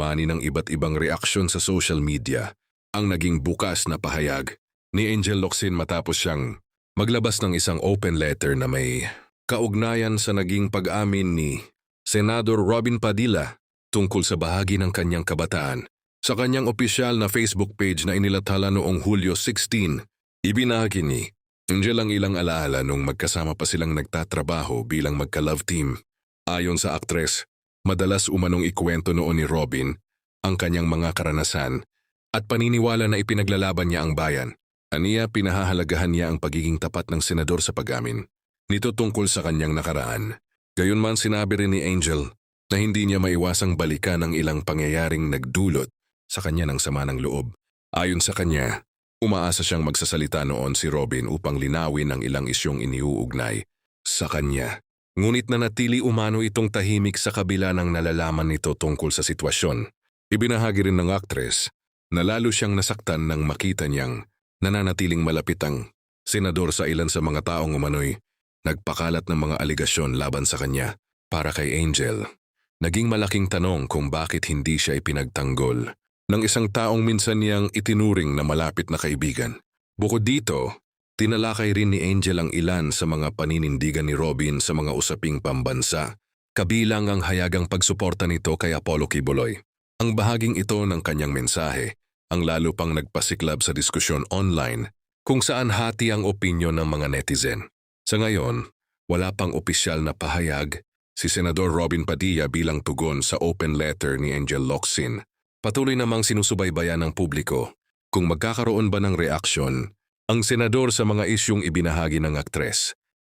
umani ng iba't ibang reaksyon sa social media ang naging bukas na pahayag ni Angel Locsin matapos siyang maglabas ng isang open letter na may kaugnayan sa naging pag-amin ni Senador Robin Padilla tungkol sa bahagi ng kanyang kabataan. Sa kanyang opisyal na Facebook page na inilathala noong Hulyo 16, ibinahagi ni Angel ang ilang alaala nung magkasama pa silang nagtatrabaho bilang magka-love team. Ayon sa aktres, madalas umanong ikwento noon ni Robin ang kanyang mga karanasan at paniniwala na ipinaglalaban niya ang bayan. Aniya pinahahalagahan niya ang pagiging tapat ng senador sa pag-amin nito tungkol sa kanyang nakaraan. Gayunman sinabi rin ni Angel na hindi niya maiwasang balikan ang ilang pangyayaring nagdulot sa kanya ng sama ng loob. Ayon sa kanya, umaasa siyang magsasalita noon si Robin upang linawin ang ilang isyong iniuugnay sa kanya. Ngunit nanatili umano itong tahimik sa kabila ng nalalaman nito tungkol sa sitwasyon. Ibinahagi rin ng aktres na lalo siyang nasaktan nang makita niyang nananatiling malapit ang senador sa ilan sa mga taong umano'y nagpakalat ng mga aligasyon laban sa kanya. Para kay Angel, naging malaking tanong kung bakit hindi siya ipinagtanggol ng isang taong minsan niyang itinuring na malapit na kaibigan. Bukod dito, tinalakay rin ni Angel ang ilan sa mga paninindigan ni Robin sa mga usaping pambansa, kabilang ang hayagang pagsuporta nito kay Apollo Quiboloy. Ang bahaging ito ng kanyang mensahe ang lalo pang nagpasiklab sa diskusyon online kung saan hati ang opinyon ng mga netizen. Sa ngayon, wala pang opisyal na pahayag si Senador Robin Padilla bilang tugon sa open letter ni Angel Locsin. Patuloy namang sinusubaybayan ng publiko kung magkakaroon ba ng reaksyon ang senador sa mga isyong ibinahagi ng aktres.